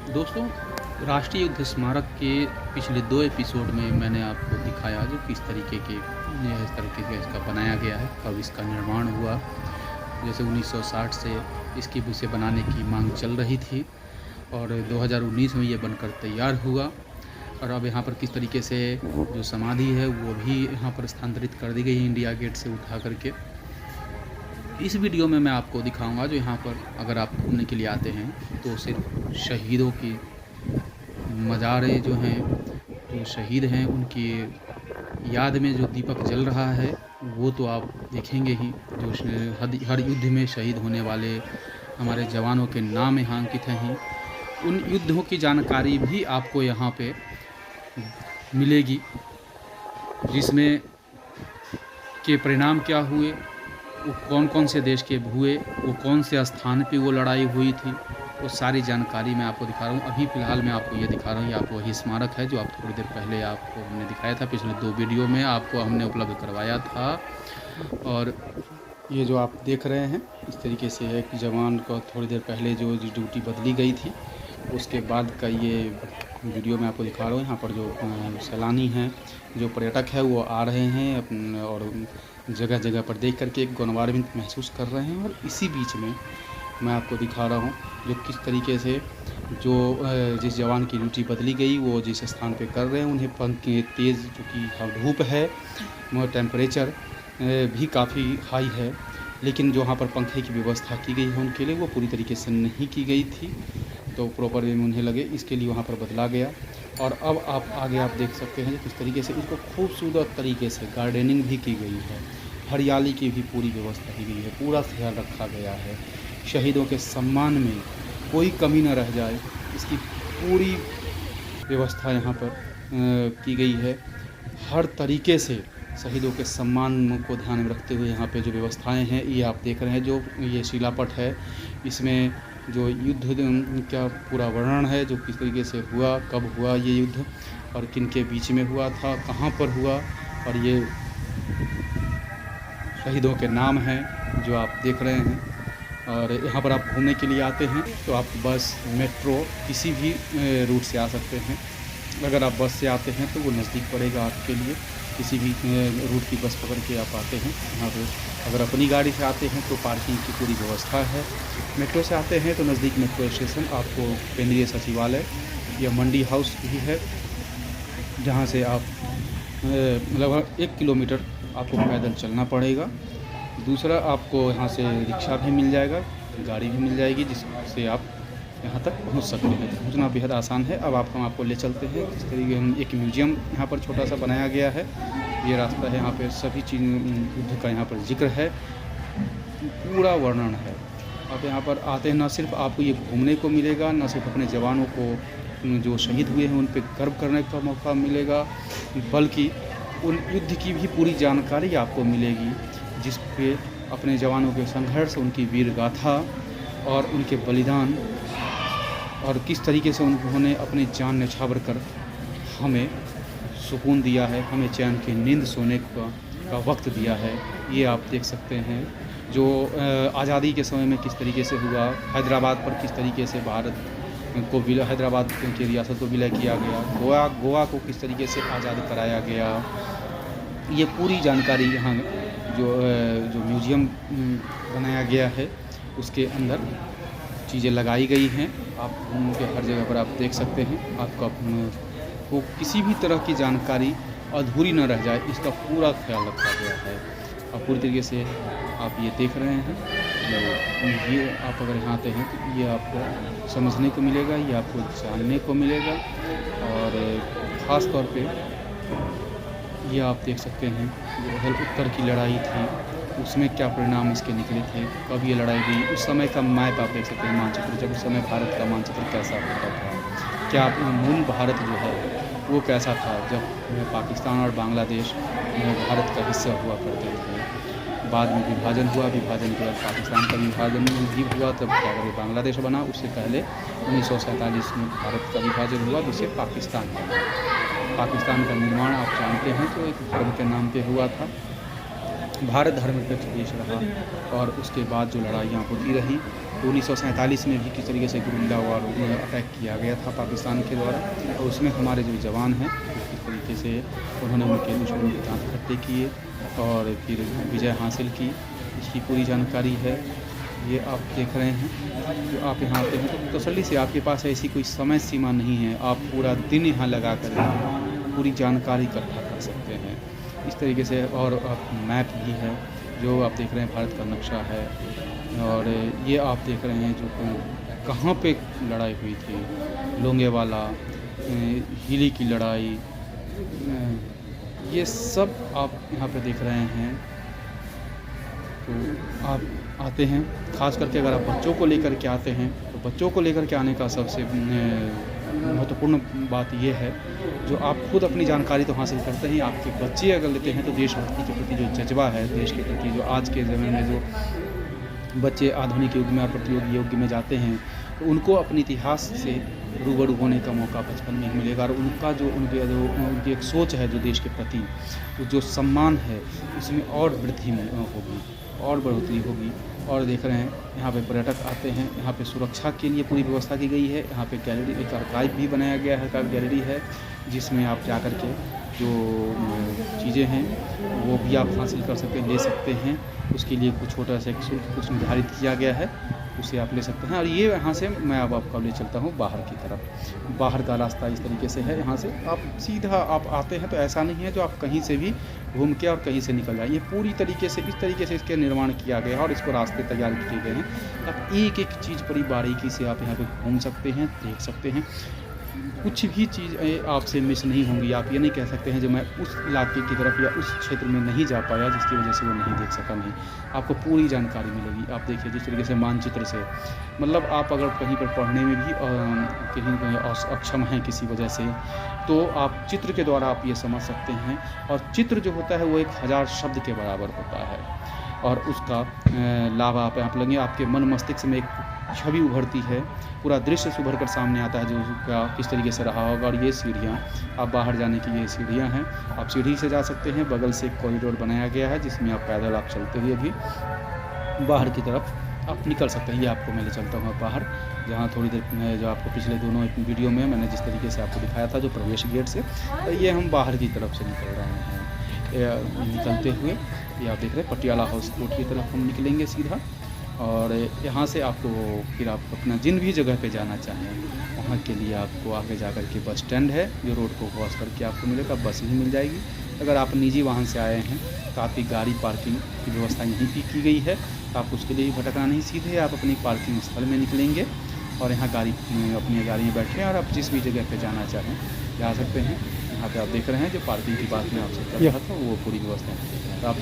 दोस्तों, राष्ट्रीय युद्ध स्मारक के पिछले 2 एपिसोड में मैंने आपको दिखाया जो किस तरीके के इस तरीके से इसका बनाया गया है, कब इसका निर्माण हुआ। जैसे 1960 से इसकी इसे बनाने की मांग चल रही थी और 2019 में ये बनकर तैयार हुआ। और अब यहाँ पर किस तरीके से जो समाधि है वो भी यहाँ पर स्थानांतरित कर दी गई है इंडिया गेट से उठा करके। इस वीडियो में मैं आपको दिखाऊंगा जो यहाँ पर अगर आप घूमने के लिए आते हैं तो सिर्फ शहीदों की मज़ारें जो हैं, जो शहीद हैं उनकी याद में जो दीपक जल रहा है वो तो आप देखेंगे ही। जो हर युद्ध में शहीद होने वाले हमारे जवानों के नाम यहाँ अंकित हैं, उन युद्धों की जानकारी भी आपको यहाँ पे मिलेगी, जिसमें के परिणाम क्या हुए, वो कौन कौन से देश के हुए, वो कौन से स्थान पे वो लड़ाई हुई थी, वो सारी जानकारी मैं आपको दिखा रहा हूँ। अभी फ़िलहाल मैं आपको ये दिखा रहा हूँ, ये आपको वही स्मारक है जो आप थोड़ी देर पहले आपको हमने दिखाया था। पिछले 2 वीडियो में आपको हमने उपलब्ध करवाया था। और ये जो आप देख रहे हैं इस तरीके से एक जवान को थोड़ी देर पहले जो ड्यूटी बदली गई थी उसके बाद का ये वीडियो मैं आपको दिखा रहा हूँ। यहाँ पर जो सैलानी हैं, जो पर्यटक है वो आ रहे हैं और जगह जगह पर देख करके एक गौरवान्वित महसूस कर रहे हैं। और इसी बीच में मैं आपको दिखा रहा हूँ जो किस तरीके से जो जिस जवान की ड्यूटी बदली गई वो जिस स्थान पे कर रहे हैं, उन्हें पंख के तेज़ चूँकि धूप है मगर टेम्परेचर भी काफ़ी हाई है, लेकिन जो वहाँ पर पंखे की व्यवस्था की गई है उनके लिए वो पूरी तरीके से नहीं की गई थी, तो प्रॉपर वे में उन्हें लगे, इसके लिए वहाँ पर बदला गया। और अब आप आगे आप देख सकते हैं किस तरीके से इसको खूबसूरत तरीके से गार्डनिंग भी की गई है, हरियाली की भी पूरी व्यवस्था की गई है, पूरा ख्याल रखा गया है। शहीदों के सम्मान में कोई कमी न रह जाए, इसकी पूरी व्यवस्था यहाँ पर की गई है। हर तरीके से शहीदों के सम्मान को ध्यान में रखते हुए यहाँ पे जो व्यवस्थाएं हैं ये आप देख रहे हैं। जो ये शिलापट है इसमें जो युद्ध का पूरा वर्णन है, जो किस तरीके से हुआ, कब हुआ ये युद्ध और किन के बीच में हुआ था, कहाँ पर हुआ, और ये शहीदों के नाम हैं जो आप देख रहे हैं। और यहाँ पर आप घूमने के लिए आते हैं तो आप बस, मेट्रो किसी भी रूट से आ सकते हैं। अगर आप बस से आते हैं तो वो नज़दीक पड़ेगा आपके लिए, किसी भी रूट की बस पकड़ के आप आते हैं यहाँ पर। अगर अपनी गाड़ी से आते हैं तो पार्किंग की पूरी व्यवस्था है। मेट्रो से आते हैं तो नज़दीक मेट्रो स्टेशन आपको केंद्रीय सचिवालय या मंडी हाउस भी है, जहाँ से आप लगभग 1 किलोमीटर आपको पैदल चलना पड़ेगा। दूसरा, आपको यहाँ से रिक्शा भी मिल जाएगा, गाड़ी भी मिल जाएगी जिससे आप यहाँ तक पहुँच सकते हैं। पहुँचना बेहद आसान है। अब हम आपको ले चलते हैं। इस तरीके हम एक म्यूज़ियम यहाँ पर छोटा सा बनाया गया है। ये रास्ता है, यहाँ पे सभी चीज़ युद्ध का यहाँ पर जिक्र है, पूरा वर्णन है। आप यहाँ पर आते हैं, न सिर्फ आपको ये घूमने को मिलेगा, न सिर्फ अपने जवानों को जो शहीद हुए हैं उन पर गर्व करने का मौका मिलेगा, बल्कि उन युद्ध की भी पूरी जानकारी आपको मिलेगी, जिस पे अपने जवानों के संघर्ष, उनकी वीर गाथा और उनके बलिदान और किस तरीके से उन्होंने अपनी जान न्यौछावर कर हमें सुकून दिया है, हमें चैन की नींद सोने का वक्त दिया है, ये आप देख सकते हैं। जो आज़ादी के समय में किस तरीके से हुआ, हैदराबाद पर किस तरीके से भारत को हैदराबाद की रियासत को विलय किया गया, गोवा को किस तरीके से आज़ाद कराया गया, ये पूरी जानकारी यहाँ जो म्यूज़ियम बनाया गया है उसके अंदर चीज़ें लगाई गई हैं। आप उनके हर जगह पर आप देख सकते हैं। आपका को किसी भी तरह की जानकारी अधूरी न रह जाए, इसका पूरा ख्याल रखा गया है। और पूरी तरीके से आप ये देख रहे हैं, ये आप अगर यहाँ आते हैं तो ये आपको समझने को मिलेगा, ये आपको जानने को मिलेगा। और ख़ास तौर पे ये आप देख सकते हैं जो उत्तर की लड़ाई थी उसमें क्या परिणाम इसके निकले थे, कब ये लड़ाई हुई, उस समय का मैप आप देख सकते हैं, मानचित्र, जब उस समय भारत का मानचित्र कैसा होता था, क्या मूल भारत जो है वो कैसा था, जब पाकिस्तान और बांग्लादेश भारत का हिस्सा हुआ करते थे। बाद में विभाजन हुआ, विभाजन के बाद पाकिस्तान का विभाजन भी हुआ, तब क्या करें बांग्लादेश बना। उससे पहले 1947 में भारत का विभाजन हुआ, जिससे पाकिस्तान बना। पाकिस्तान का निर्माण आप जानते हैं तो एक धर्म के नाम पे हुआ था। भारत धर्मनिरपेक्ष देश रहा और उसके बाद जो लड़ाइयाँ होती रही 1947 में भी किस तरीके से गुरिल्ला वार अटैक किया गया था पाकिस्तान के द्वारा, और उसमें हमारे जो जवान हैं किस तरीके से उन्होंने उनके दुश्मनों के दांत खट्टे किए और फिर विजय हासिल की, इसकी पूरी जानकारी है। ये आप देख रहे हैं। जो आप यहाँ आते हैं तो तसल्ली से, आपके पास ऐसी कोई समय सीमा नहीं है, आप पूरा दिन यहाँ लगा कर पूरी जानकारी इकट्ठा कर सकते हैं इस तरीके से। और मैप भी है जो आप देख रहे हैं, भारत का नक्शा है। और ये आप देख रहे हैं जो कहाँ पे लड़ाई हुई थी, लोंगेवाला, हिली की लड़ाई, ये सब आप यहाँ पे देख रहे हैं। तो आप आते हैं, ख़ास करके अगर आप बच्चों को लेकर के आते हैं तो बच्चों को लेकर के आने का सबसे महत्वपूर्ण बात ये है, जो आप खुद अपनी जानकारी तो हासिल करते हैं, आपके बच्चे अगर लेते हैं तो देशभक्ति के प्रति जो जज्बा है, देश के प्रति जो आज के ज़माने में जो बच्चे आधुनिक युग में और प्रतियोगी युग में जाते हैं, तो उनको अपने इतिहास से रूबरू होने का मौका बचपन में ही मिलेगा। और उनका जो उनकी एक सोच है जो देश के प्रति, जो सम्मान है, उसमें और वृद्धि होगी और बढ़ोतरी होगी। और देख रहे हैं यहाँ पे पर्यटक आते हैं, यहाँ पे सुरक्षा के लिए पूरी व्यवस्था की गई है। यहाँ पे गैलरी, एक आर्काइव भी बनाया गया है, आर्काइव गैलरी है जिसमें आप जा कर के जो चीज़ें हैं वो भी आप हासिल कर सकते हैं, ले सकते हैं। उसके लिए कुछ छोटा सा एक शुल्क कुछ निर्धारित किया गया है, उसे आप ले सकते हैं। और ये यहाँ से मैं अब आपको ले चलता हूँ बाहर की तरफ। बाहर का रास्ता इस तरीके से है, यहाँ से आप सीधा आप आते हैं तो ऐसा नहीं है जो आप कहीं से भी घूम के और कहीं से निकल जाए। ये पूरी तरीके से इस तरीके से इसके निर्माण किया गया है और इसको रास्ते तैयार किए गए हैं। आप एक एक चीज़ बड़ी बारीकी से आप यहाँ पे घूम सकते हैं, देख सकते हैं। कुछ भी चीज़ आपसे मिस नहीं होंगी। आप ये नहीं कह सकते हैं जो मैं उस इलाके की तरफ या उस क्षेत्र में नहीं जा पाया जिसकी वजह से वो नहीं देख सका, नहीं। आपको पूरी जानकारी मिलेगी। आप देखिए जिस तरीके से मानचित्र से, मतलब आप अगर कहीं पर पढ़ने में भी कहीं अक्षम हैं किसी वजह से, तो आप चित्र के द्वारा आप ये समझ सकते हैं। और चित्र जो होता है वो 1000 शब्द के बराबर होता है और उसका लाभ आप यहाँ पर लेंगे। आपके मन मस्तिष्क में एक छवि उभरती है, पूरा दृश्य से उभर कर सामने आता है जो उसका किस तरीके से रहा होगा। और ये सीढ़ियाँ, आप बाहर जाने की ये सीढ़ियाँ हैं, आप सीढ़ी से जा सकते हैं। बगल से एक कॉरिडोर बनाया गया है जिसमें आप पैदल आप चलते हुए भी बाहर की तरफ आप निकल सकते हैं। ये आपको मैं ले चलता हूँ बाहर, जहाँ थोड़ी देर जो आपको पिछले दोनों वीडियो में मैंने जिस तरीके से आपको दिखाया था जो प्रवेश गेट से, तो ये हम बाहर की तरफ से निकल रहे हैं। निकलते हुए ये आप देख रहे हैं पटियाला हाउस कोर्ट की तरफ हम निकलेंगे सीधा। और यहाँ से आपको फिर आप अपना जिन भी जगह पे जाना चाहें वहाँ के लिए आपको आगे जा कर के बस स्टैंड है जो रोड को क्रॉस करके आपको मिलेगा, बस ही मिल जाएगी। अगर आप निजी वाहन से आए हैं तो आपकी गाड़ी पार्किंग की व्यवस्था यहीं भी की गई है, तो आप उसके लिए भी भटकना नहीं, सीधे आप अपनी पार्किंग स्थल में निकलेंगे और यहाँ अपनी गाड़ी में बैठें और आप जिस भी जगह पे जाना चाहें जा सकते हैं। यहाँ पे आप देख रहे हैं जो पार्किंग की बात मैं आपसे कर रहा था वो पूरी व्यवस्था है। तो आप